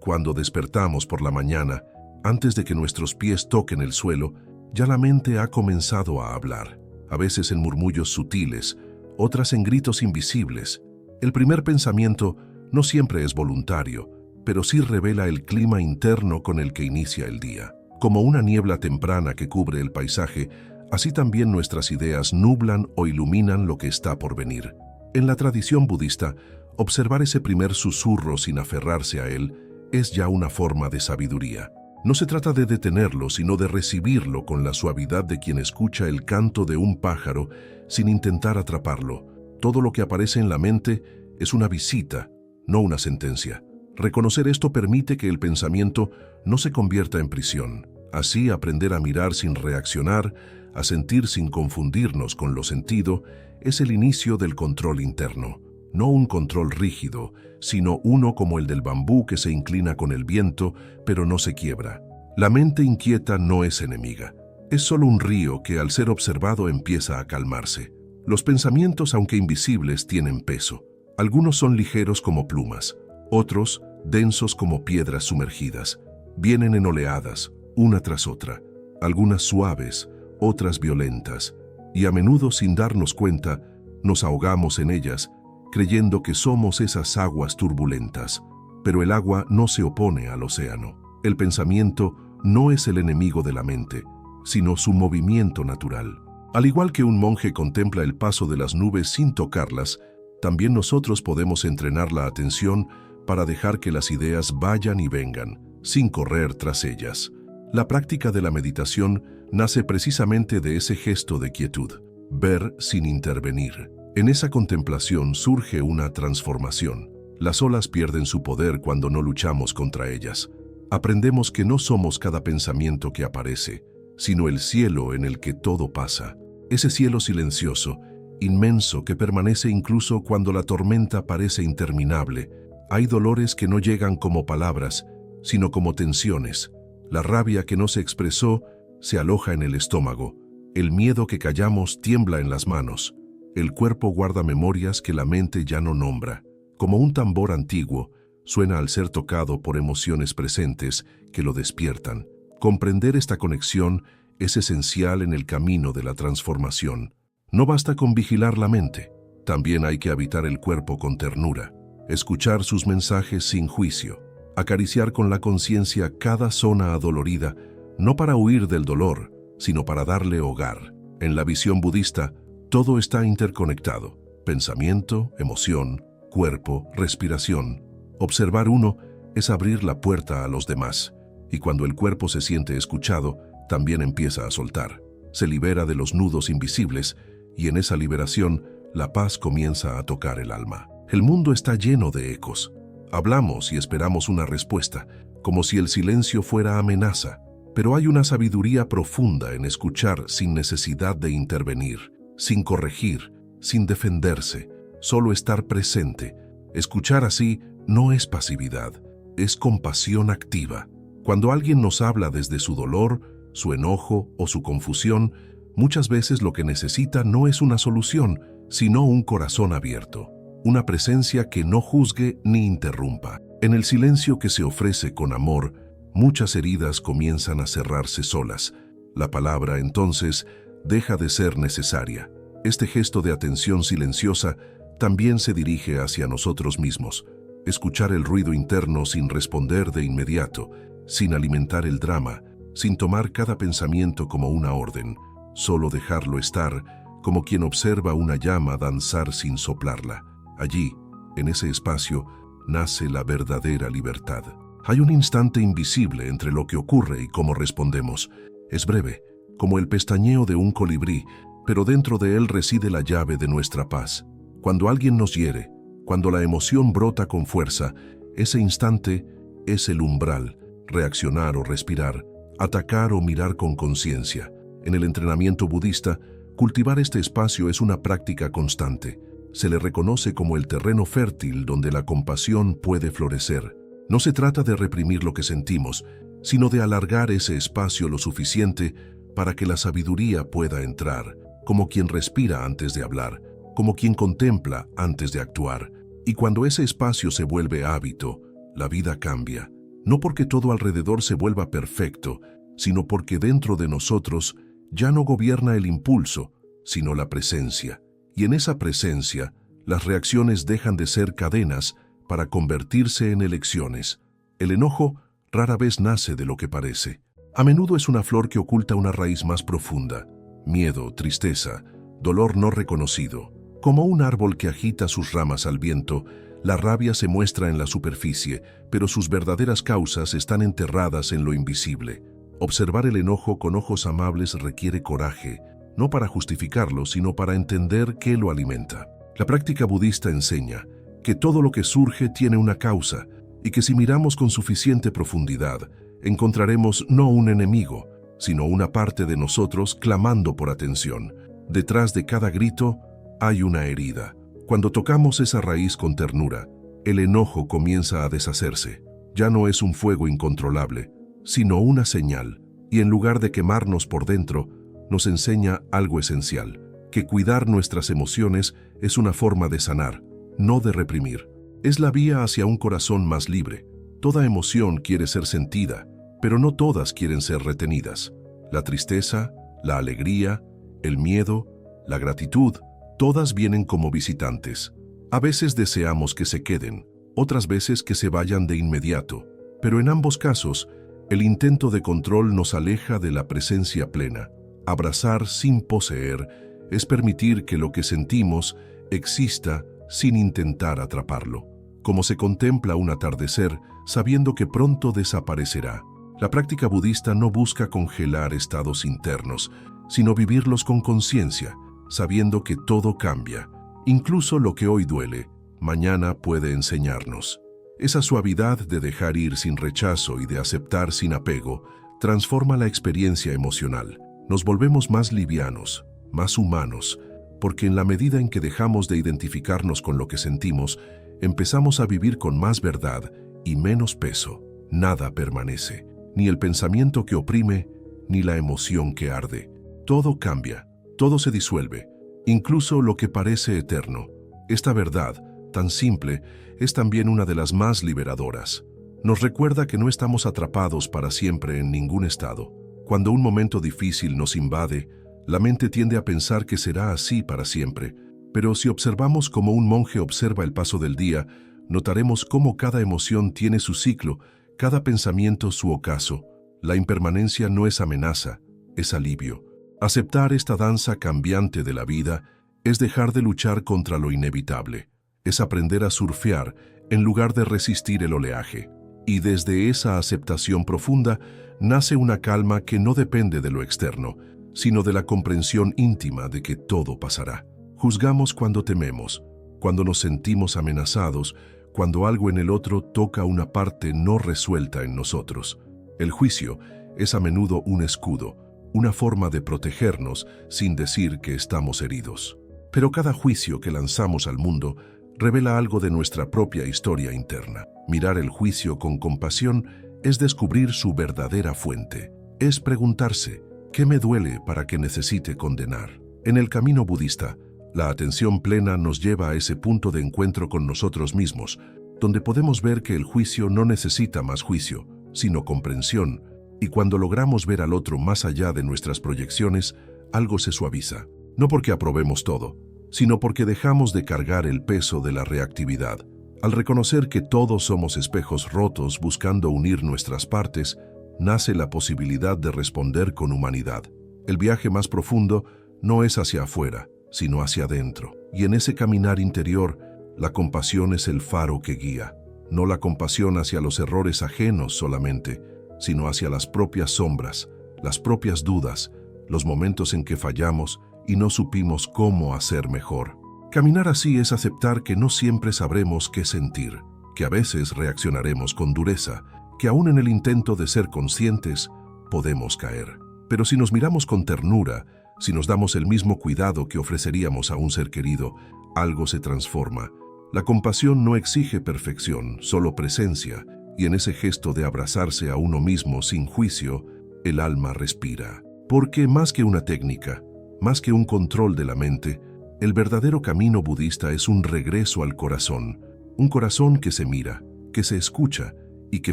Cuando despertamos por la mañana, antes de que nuestros pies toquen el suelo, ya la mente ha comenzado a hablar, a veces en murmullos sutiles, otras en gritos invisibles. El primer pensamiento no siempre es voluntario, pero sí revela el clima interno con el que inicia el día. Como una niebla temprana que cubre el paisaje, así también nuestras ideas nublan o iluminan lo que está por venir. En la tradición budista, observar ese primer susurro sin aferrarse a él es ya una forma de sabiduría. No se trata de detenerlo, sino de recibirlo con la suavidad de quien escucha el canto de un pájaro sin intentar atraparlo. Todo lo que aparece en la mente es una visita, no una sentencia. Reconocer esto permite que el pensamiento no se convierta en prisión. Así, aprender a mirar sin reaccionar, a sentir sin confundirnos con lo sentido, es el inicio del control interno. No un control rígido, sino uno como el del bambú que se inclina con el viento, pero no se quiebra. La mente inquieta no es enemiga. Es solo un río que al ser observado empieza a calmarse. Los pensamientos, aunque invisibles, tienen peso. Algunos son ligeros como plumas, otros densos como piedras sumergidas. Vienen en oleadas, una tras otra, algunas suaves, otras violentas, y a menudo sin darnos cuenta, nos ahogamos en ellas, creyendo que somos esas aguas turbulentas. Pero el agua no se opone al océano. El pensamiento no es el enemigo de la mente, sino su movimiento natural. Al igual que un monje contempla el paso de las nubes sin tocarlas, también nosotros podemos entrenar la atención para dejar que las ideas vayan y vengan, sin correr tras ellas. La práctica de la meditación nace precisamente de ese gesto de quietud, ver sin intervenir. En esa contemplación surge una transformación. Las olas pierden su poder cuando no luchamos contra ellas. Aprendemos que no somos cada pensamiento que aparece, sino el cielo en el que todo pasa. Ese cielo silencioso, inmenso, que permanece incluso cuando la tormenta parece interminable. Hay dolores que no llegan como palabras, sino como tensiones. La rabia que no se expresó se aloja en el estómago. El miedo que callamos tiembla en las manos. El cuerpo guarda memorias que la mente ya no nombra. Como un tambor antiguo, suena al ser tocado por emociones presentes que lo despiertan. Comprender esta conexión es esencial en el camino de la transformación. No basta con vigilar la mente, también hay que habitar el cuerpo con ternura, escuchar sus mensajes sin juicio, acariciar con la conciencia cada zona adolorida, no para huir del dolor, sino para darle hogar. En la visión budista, todo está interconectado: pensamiento, emoción, cuerpo, respiración. Observar uno es abrir la puerta a los demás, y cuando el cuerpo se siente escuchado, también empieza a soltar. Se libera de los nudos invisibles, y en esa liberación, la paz comienza a tocar el alma. El mundo está lleno de ecos. Hablamos y esperamos una respuesta, como si el silencio fuera amenaza. Pero hay una sabiduría profunda en escuchar sin necesidad de intervenir, sin corregir, sin defenderse, solo estar presente. Escuchar así no es pasividad, es compasión activa. Cuando alguien nos habla desde su dolor, su enojo o su confusión, muchas veces lo que necesita no es una solución, sino un corazón abierto, una presencia que no juzgue ni interrumpa. En el silencio que se ofrece con amor, muchas heridas comienzan a cerrarse solas. La palabra, entonces, deja de ser necesaria. Este gesto de atención silenciosa también se dirige hacia nosotros mismos. Escuchar el ruido interno sin responder de inmediato, sin alimentar el drama, sin tomar cada pensamiento como una orden, solo dejarlo estar, como quien observa una llama danzar sin soplarla. Allí, en ese espacio, nace la verdadera libertad. Hay un instante invisible entre lo que ocurre y cómo respondemos. Es breve, como el pestañeo de un colibrí, pero dentro de él reside la llave de nuestra paz. Cuando alguien nos hiere, cuando la emoción brota con fuerza, ese instante es el umbral: reaccionar o respirar, atacar o mirar con conciencia. En el entrenamiento budista, cultivar este espacio es una práctica constante. Se le reconoce como el terreno fértil donde la compasión puede florecer. No se trata de reprimir lo que sentimos, sino de alargar ese espacio lo suficiente para que la sabiduría pueda entrar, como quien respira antes de hablar, como quien contempla antes de actuar. Y cuando ese espacio se vuelve hábito, la vida cambia. no porque todo alrededor se vuelva perfecto, sino porque dentro de nosotros ya no gobierna el impulso, sino la presencia. Y en esa presencia, las reacciones dejan de ser cadenas para convertirse en elecciones. El enojo rara vez nace de lo que parece. A menudo es una flor que oculta una raíz más profunda: miedo, tristeza, dolor no reconocido. Como un árbol que agita sus ramas al viento, la rabia se muestra en la superficie, pero sus verdaderas causas están enterradas en lo invisible. Observar el enojo con ojos amables requiere coraje, no para justificarlo, sino para entender qué lo alimenta. La práctica budista enseña que todo lo que surge tiene una causa y que si miramos con suficiente profundidad, encontraremos no un enemigo, sino una parte de nosotros clamando por atención. Detrás de cada grito hay una herida. Cuando tocamos esa raíz con ternura, el enojo comienza a deshacerse. Ya no es un fuego incontrolable, sino una señal, y en lugar de quemarnos por dentro, nos enseña algo esencial: que cuidar nuestras emociones es una forma de sanar, no de reprimir. Es la vía hacia un corazón más libre. Toda emoción quiere ser sentida, pero no todas quieren ser retenidas. La tristeza, la alegría, el miedo, la gratitud, todas vienen como visitantes. A veces deseamos que se queden, otras veces que se vayan de inmediato, pero en ambos casos, el intento de control nos aleja de la presencia plena. Abrazar sin poseer es permitir que lo que sentimos exista sin intentar atraparlo, como se contempla un atardecer sabiendo que pronto desaparecerá. La práctica budista no busca congelar estados internos, sino vivirlos con conciencia, sabiendo que todo cambia. Incluso lo que hoy duele, mañana puede enseñarnos. Esa suavidad de dejar ir sin rechazo y de aceptar sin apego transforma la experiencia emocional. Nos volvemos más livianos, más humanos, porque en la medida en que dejamos de identificarnos con lo que sentimos, empezamos a vivir con más verdad y menos peso. Nada permanece, ni el pensamiento que oprime, ni la emoción que arde. Todo cambia, todo se disuelve, incluso lo que parece eterno. Esta verdad, tan simple, es también una de las más liberadoras. Nos recuerda que no estamos atrapados para siempre en ningún estado. Cuando un momento difícil nos invade, la mente tiende a pensar que será así para siempre. Pero si observamos como un monje observa el paso del día, notaremos cómo cada emoción tiene su ciclo, cada pensamiento su ocaso. La impermanencia no es amenaza, es alivio. Aceptar esta danza cambiante de la vida es dejar de luchar contra lo inevitable. Es aprender a surfear en lugar de resistir el oleaje. Y desde esa aceptación profunda nace una calma que no depende de lo externo, sino de la comprensión íntima de que todo pasará. Juzgamos cuando tememos, cuando nos sentimos amenazados, cuando algo en el otro toca una parte no resuelta en nosotros. El juicio es a menudo un escudo, una forma de protegernos sin decir que estamos heridos. Pero cada juicio que lanzamos al mundo revela algo de nuestra propia historia interna. Mirar el juicio con compasión es descubrir su verdadera fuente. Es preguntarse, ¿qué me duele para que necesite condenar? En el camino budista, la atención plena nos lleva a ese punto de encuentro con nosotros mismos, donde podemos ver que el juicio no necesita más juicio, sino comprensión, y cuando logramos ver al otro más allá de nuestras proyecciones, algo se suaviza. No porque aprobemos todo, sino porque dejamos de cargar el peso de la reactividad. Al reconocer que todos somos espejos rotos buscando unir nuestras partes, nace la posibilidad de responder con humanidad. El viaje más profundo no es hacia afuera, sino hacia adentro. Y en ese caminar interior, la compasión es el faro que guía. No la compasión hacia los errores ajenos solamente, sino hacia las propias sombras, las propias dudas, los momentos en que fallamos y no supimos cómo hacer mejor. Caminar así es aceptar que no siempre sabremos qué sentir, que a veces reaccionaremos con dureza, que aún en el intento de ser conscientes, podemos caer. Pero si nos miramos con ternura, si nos damos el mismo cuidado que ofreceríamos a un ser querido, algo se transforma. La compasión no exige perfección, solo presencia, y en ese gesto de abrazarse a uno mismo sin juicio, el alma respira. Porque más que una técnica, más que un control de la mente, el verdadero camino budista es un regreso al corazón, un corazón que se mira, que se escucha y que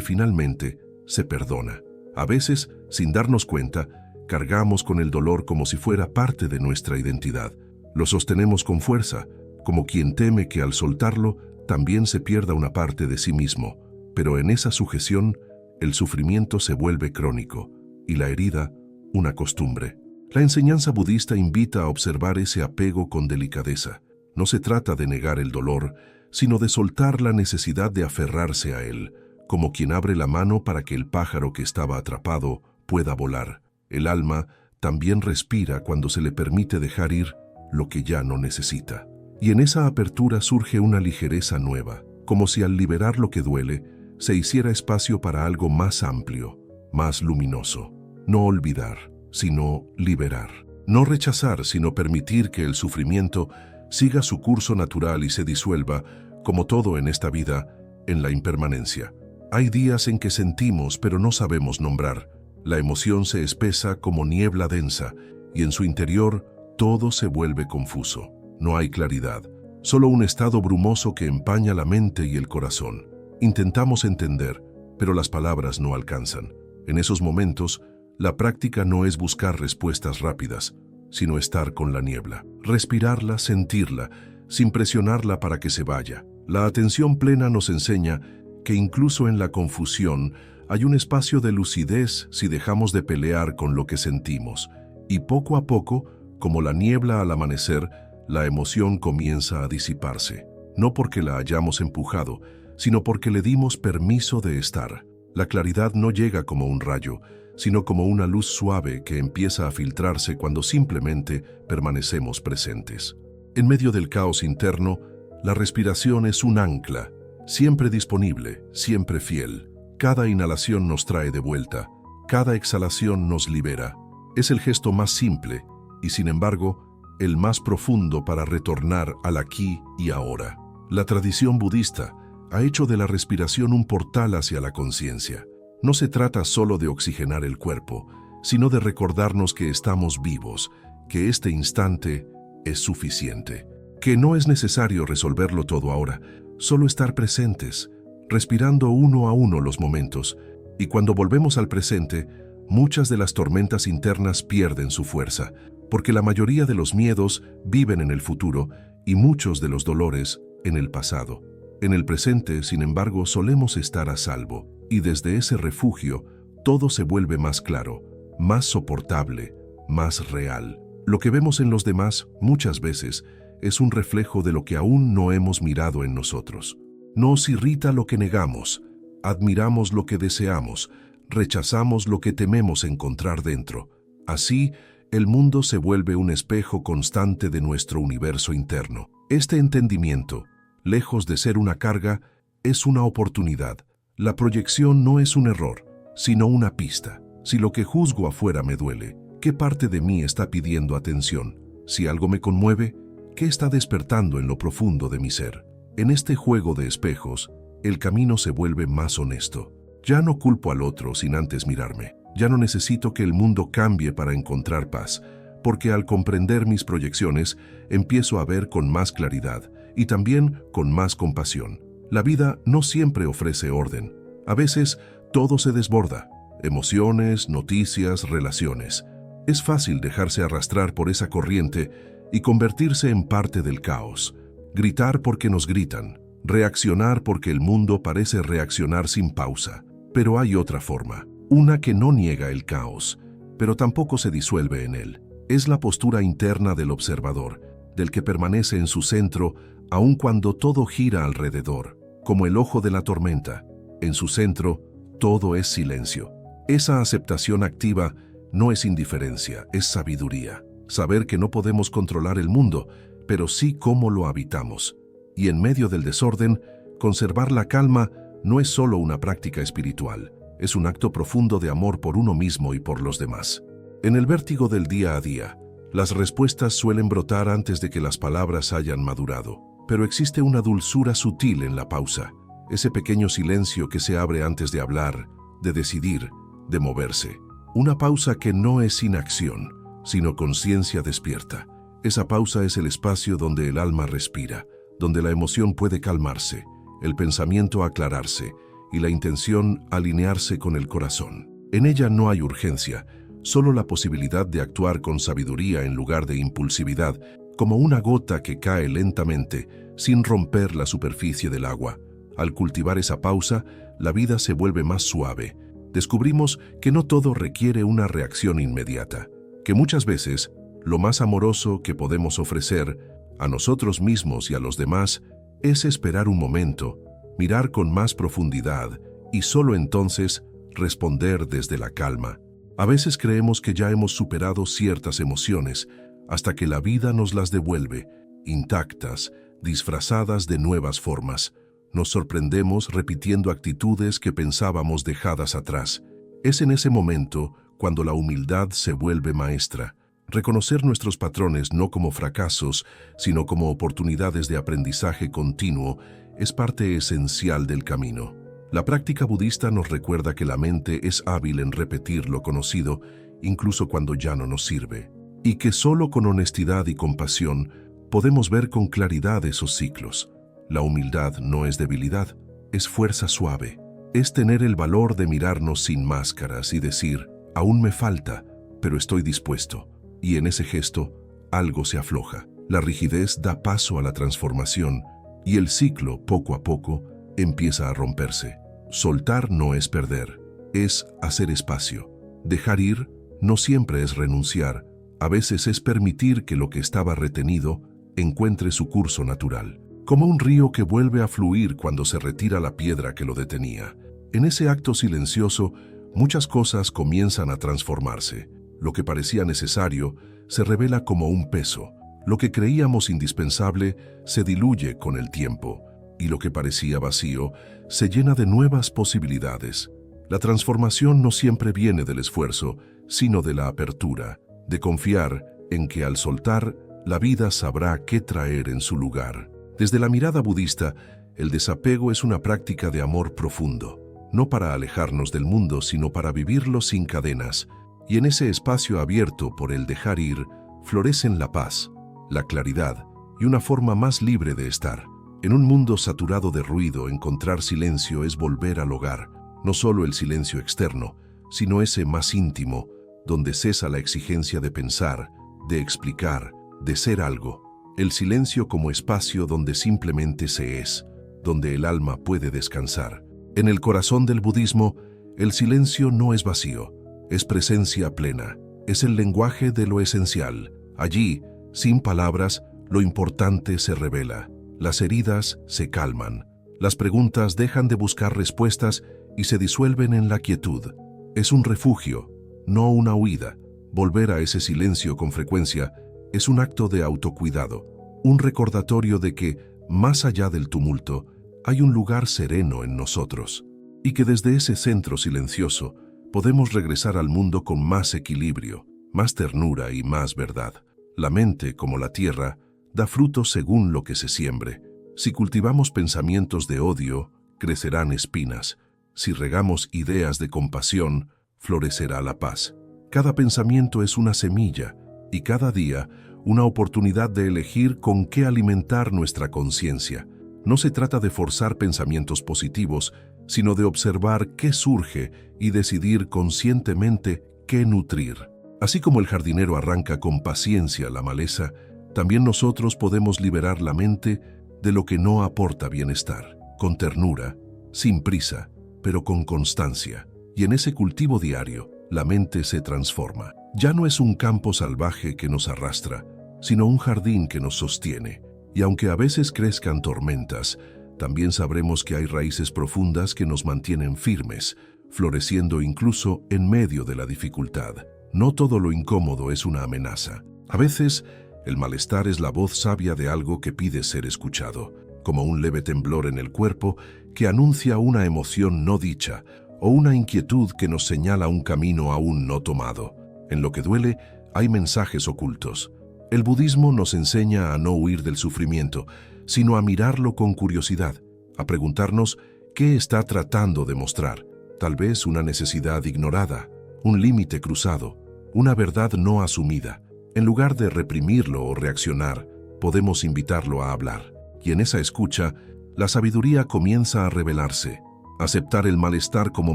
finalmente se perdona. A veces, sin darnos cuenta, cargamos con el dolor como si fuera parte de nuestra identidad. Lo sostenemos con fuerza, como quien teme que al soltarlo también se pierda una parte de sí mismo. Pero en esa sujeción, el sufrimiento se vuelve crónico y la herida una costumbre. La enseñanza budista invita a observar ese apego con delicadeza. No se trata de negar el dolor, sino de soltar la necesidad de aferrarse a él, como quien abre la mano para que el pájaro que estaba atrapado pueda volar. El alma también respira cuando se le permite dejar ir lo que ya no necesita. Y en esa apertura surge una ligereza nueva, como si al liberar lo que duele, se hiciera espacio para algo más amplio, más luminoso. No olvidar, sino liberar. No rechazar, sino permitir que el sufrimiento siga su curso natural y se disuelva, como todo en esta vida, en la impermanencia. Hay días en que sentimos pero no sabemos nombrar. La emoción se espesa como niebla densa y en su interior todo se vuelve confuso. No hay claridad, solo un estado brumoso que empaña la mente y el corazón. Intentamos entender, pero las palabras no alcanzan. En esos momentos, la práctica no es buscar respuestas rápidas, sino estar con la niebla. Respirarla, sentirla, sin presionarla para que se vaya. La atención plena nos enseña que incluso en la confusión hay un espacio de lucidez si dejamos de pelear con lo que sentimos. Y poco a poco, como la niebla al amanecer, la emoción comienza a disiparse. No porque la hayamos empujado, sino porque le dimos permiso de estar. La claridad no llega como un rayo, sino como una luz suave que empieza a filtrarse cuando simplemente permanecemos presentes. En medio del caos interno, la respiración es un ancla, siempre disponible, siempre fiel. Cada inhalación nos trae de vuelta, cada exhalación nos libera. Es el gesto más simple y, sin embargo, el más profundo para retornar al aquí y ahora. La tradición budista ha hecho de la respiración un portal hacia la conciencia. No se trata solo de oxigenar el cuerpo, sino de recordarnos que estamos vivos, que este instante es suficiente, que no es necesario resolverlo todo ahora, solo estar presentes, respirando uno a uno los momentos, y cuando volvemos al presente, muchas de las tormentas internas pierden su fuerza, porque la mayoría de los miedos viven en el futuro y muchos de los dolores en el pasado. En el presente, sin embargo, solemos estar a salvo, y desde ese refugio todo se vuelve más claro, más soportable, más real. Lo que vemos en los demás, muchas veces, es un reflejo de lo que aún no hemos mirado en nosotros. Nos irrita lo que negamos, admiramos lo que deseamos, rechazamos lo que tememos encontrar dentro. Así, el mundo se vuelve un espejo constante de nuestro universo interno. Este entendimiento, lejos de ser una carga, es una oportunidad. La proyección no es un error, sino una pista. Si lo que juzgo afuera me duele, ¿qué parte de mí está pidiendo atención? Si algo me conmueve, ¿qué está despertando en lo profundo de mi ser? En este juego de espejos, el camino se vuelve más honesto. Ya no culpo al otro sin antes mirarme. Ya no necesito que el mundo cambie para encontrar paz, porque al comprender mis proyecciones, empiezo a ver con más claridad y también con más compasión. La vida no siempre ofrece orden. A veces, todo se desborda. Emociones, noticias, relaciones. Es fácil dejarse arrastrar por esa corriente y convertirse en parte del caos. Gritar porque nos gritan. Reaccionar porque el mundo parece reaccionar sin pausa. Pero hay otra forma. Una que no niega el caos, pero tampoco se disuelve en él. Es la postura interna del observador, del que permanece en su centro aun cuando todo gira alrededor, como el ojo de la tormenta. En su centro, todo es silencio. Esa aceptación activa no es indiferencia, es sabiduría. Saber que no podemos controlar el mundo, pero sí cómo lo habitamos. Y en medio del desorden, conservar la calma no es solo una práctica espiritual, es un acto profundo de amor por uno mismo y por los demás. En el vértigo del día a día, las respuestas suelen brotar antes de que las palabras hayan madurado, pero existe una dulzura sutil en la pausa, ese pequeño silencio que se abre antes de hablar, de decidir, de moverse. Una pausa que no es inacción, sino conciencia despierta. Esa pausa es el espacio donde el alma respira, donde la emoción puede calmarse, el pensamiento aclararse y la intención alinearse con el corazón. En ella no hay urgencia, solo la posibilidad de actuar con sabiduría en lugar de impulsividad, como una gota que cae lentamente, sin romper la superficie del agua. Al cultivar esa pausa, la vida se vuelve más suave. Descubrimos que no todo requiere una reacción inmediata, que muchas veces lo más amoroso que podemos ofrecer a nosotros mismos y a los demás es esperar un momento, mirar con más profundidad y solo entonces responder desde la calma. A veces creemos que ya hemos superado ciertas emociones hasta que la vida nos las devuelve, intactas, disfrazadas de nuevas formas. Nos sorprendemos repitiendo actitudes que pensábamos dejadas atrás. Es en ese momento cuando la humildad se vuelve maestra. Reconocer nuestros patrones no como fracasos, sino como oportunidades de aprendizaje continuo es parte esencial del camino. La práctica budista nos recuerda que la mente es hábil en repetir lo conocido, incluso cuando ya no nos sirve, y que solo con honestidad y compasión podemos ver con claridad esos ciclos. La humildad no es debilidad, es fuerza suave. Es tener el valor de mirarnos sin máscaras y decir, aún me falta, pero estoy dispuesto. Y en ese gesto, algo se afloja. La rigidez da paso a la transformación y el ciclo, poco a poco, empieza a romperse. Soltar no es perder, es hacer espacio. Dejar ir no siempre es renunciar, a veces es permitir que lo que estaba retenido encuentre su curso natural. Como un río que vuelve a fluir cuando se retira la piedra que lo detenía. En ese acto silencioso, muchas cosas comienzan a transformarse. Lo que parecía necesario se revela como un peso. Lo que creíamos indispensable se diluye con el tiempo, y lo que parecía vacío se llena de nuevas posibilidades. La transformación no siempre viene del esfuerzo, sino de la apertura, de confiar en que al soltar, la vida sabrá qué traer en su lugar. Desde la mirada budista, el desapego es una práctica de amor profundo, no para alejarnos del mundo, sino para vivirlo sin cadenas. Y en ese espacio abierto por el dejar ir, florecen la paz, la claridad y una forma más libre de estar. En un mundo saturado de ruido, encontrar silencio es volver al hogar, no solo el silencio externo, sino ese más íntimo, donde cesa la exigencia de pensar, de explicar, de ser algo. El silencio como espacio donde simplemente se es, donde el alma puede descansar. En el corazón del budismo, el silencio no es vacío, es presencia plena, es el lenguaje de lo esencial. Allí, sin palabras, lo importante se revela, las heridas se calman, las preguntas dejan de buscar respuestas y se disuelven en la quietud. Es un refugio, no una huida. Volver a ese silencio con frecuencia es un acto de autocuidado, un recordatorio de que, más allá del tumulto, hay un lugar sereno en nosotros, y que desde ese centro silencioso podemos regresar al mundo con más equilibrio, más ternura y más verdad. La mente, como la tierra, da frutos según lo que se siembre. Si cultivamos pensamientos de odio, crecerán espinas. Si regamos ideas de compasión, florecerá la paz. Cada pensamiento es una semilla, y cada día una oportunidad de elegir con qué alimentar nuestra conciencia. No se trata de forzar pensamientos positivos, sino de observar qué surge y decidir conscientemente qué nutrir. Así como el jardinero arranca con paciencia la maleza, también nosotros podemos liberar la mente de lo que no aporta bienestar, con ternura, sin prisa, pero con constancia. Y en ese cultivo diario, la mente se transforma. Ya no es un campo salvaje que nos arrastra, sino un jardín que nos sostiene. Y aunque a veces crezcan tormentas, también sabremos que hay raíces profundas que nos mantienen firmes, floreciendo incluso en medio de la dificultad. No todo lo incómodo es una amenaza. A veces, el malestar es la voz sabia de algo que pide ser escuchado, como un leve temblor en el cuerpo que anuncia una emoción no dicha o una inquietud que nos señala un camino aún no tomado. En lo que duele, hay mensajes ocultos. El budismo nos enseña a no huir del sufrimiento, sino a mirarlo con curiosidad, a preguntarnos qué está tratando de mostrar. Tal vez una necesidad ignorada, un límite cruzado, una verdad no asumida. En lugar de reprimirlo o reaccionar, podemos invitarlo a hablar. Y en esa escucha, la sabiduría comienza a revelarse. Aceptar el malestar como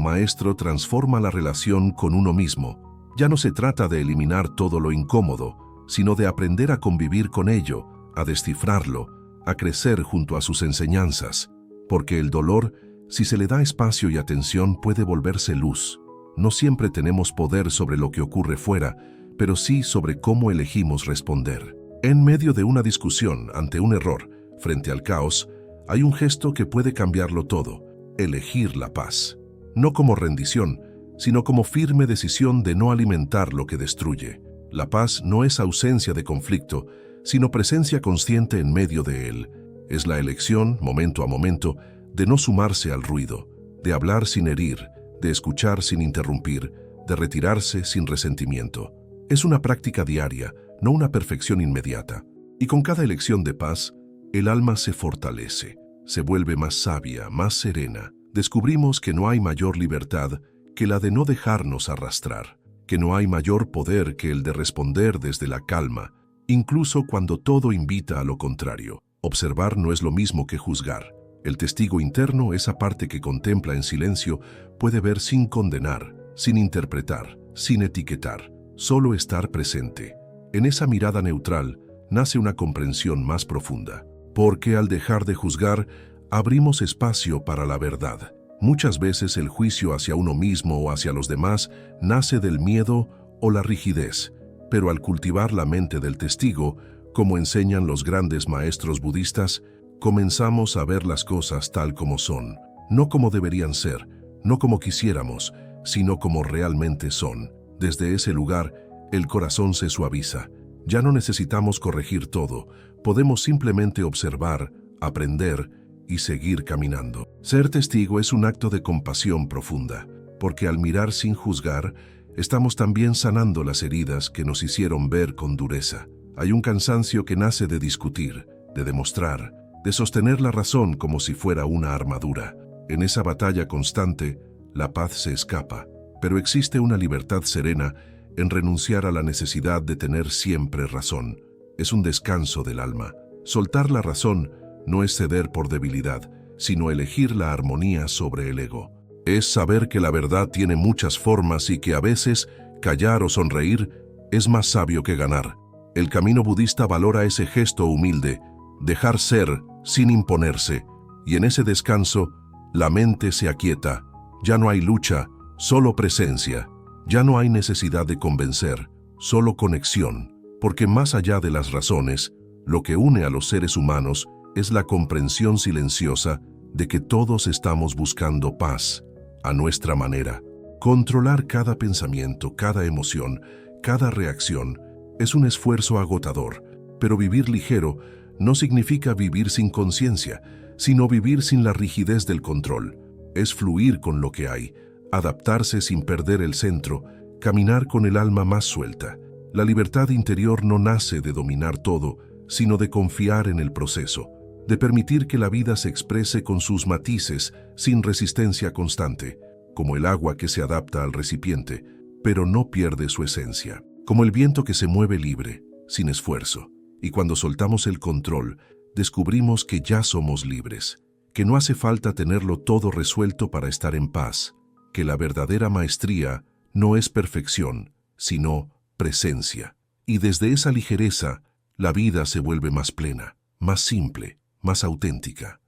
maestro transforma la relación con uno mismo. Ya no se trata de eliminar todo lo incómodo, sino de aprender a convivir con ello, a descifrarlo, a crecer junto a sus enseñanzas. Porque el dolor, si se le da espacio y atención, puede volverse luz. No siempre tenemos poder sobre lo que ocurre fuera, pero sí sobre cómo elegimos responder. En medio de una discusión, ante un error, frente al caos, hay un gesto que puede cambiarlo todo: elegir la paz. No como rendición, sino como firme decisión de no alimentar lo que destruye. La paz no es ausencia de conflicto, sino presencia consciente en medio de él. Es la elección, momento a momento, de no sumarse al ruido, de hablar sin herir, de escuchar sin interrumpir, de retirarse sin resentimiento. Es una práctica diaria, no una perfección inmediata. Y con cada elección de paz, el alma se fortalece, se vuelve más sabia, más serena. Descubrimos que no hay mayor libertad que la de no dejarnos arrastrar, que no hay mayor poder que el de responder desde la calma, incluso cuando todo invita a lo contrario. Observar no es lo mismo que juzgar. El testigo interno, esa parte que contempla en silencio, puede ver sin condenar, sin interpretar, sin etiquetar, solo estar presente. En esa mirada neutral nace una comprensión más profunda, porque al dejar de juzgar, abrimos espacio para la verdad. Muchas veces el juicio hacia uno mismo o hacia los demás nace del miedo o la rigidez, pero al cultivar la mente del testigo, como enseñan los grandes maestros budistas, comenzamos a ver las cosas tal como son, no como deberían ser, no como quisiéramos, sino como realmente son. Desde ese lugar, el corazón se suaviza. Ya no necesitamos corregir todo, podemos simplemente observar, aprender y seguir caminando. Ser testigo es un acto de compasión profunda, porque al mirar sin juzgar, estamos también sanando las heridas que nos hicieron ver con dureza. Hay un cansancio que nace de discutir, de demostrar, de sostener la razón como si fuera una armadura. En esa batalla constante, la paz se escapa, pero existe una libertad serena en renunciar a la necesidad de tener siempre razón. Es un descanso del alma. Soltar la razón no es ceder por debilidad, sino elegir la armonía sobre el ego. Es saber que la verdad tiene muchas formas y que a veces callar o sonreír es más sabio que ganar. El camino budista valora ese gesto humilde, dejar ser sin imponerse, y en ese descanso la mente se aquieta. Ya no hay lucha, solo presencia. Ya no hay necesidad de convencer, solo conexión, porque más allá de las razones, lo que une a los seres humanos es la comprensión silenciosa de que todos estamos buscando paz, a nuestra manera. Controlar cada pensamiento, cada emoción, cada reacción es un esfuerzo agotador, pero vivir ligero no significa vivir sin conciencia, sino vivir sin la rigidez del control. Es fluir con lo que hay, adaptarse sin perder el centro, caminar con el alma más suelta. La libertad interior no nace de dominar todo, sino de confiar en el proceso, de permitir que la vida se exprese con sus matices sin resistencia constante, como el agua que se adapta al recipiente, pero no pierde su esencia, como el viento que se mueve libre, sin esfuerzo. Y cuando soltamos el control, descubrimos que ya somos libres, que no hace falta tenerlo todo resuelto para estar en paz, que la verdadera maestría no es perfección, sino presencia. Y desde esa ligereza, la vida se vuelve más plena, más simple, más auténtica.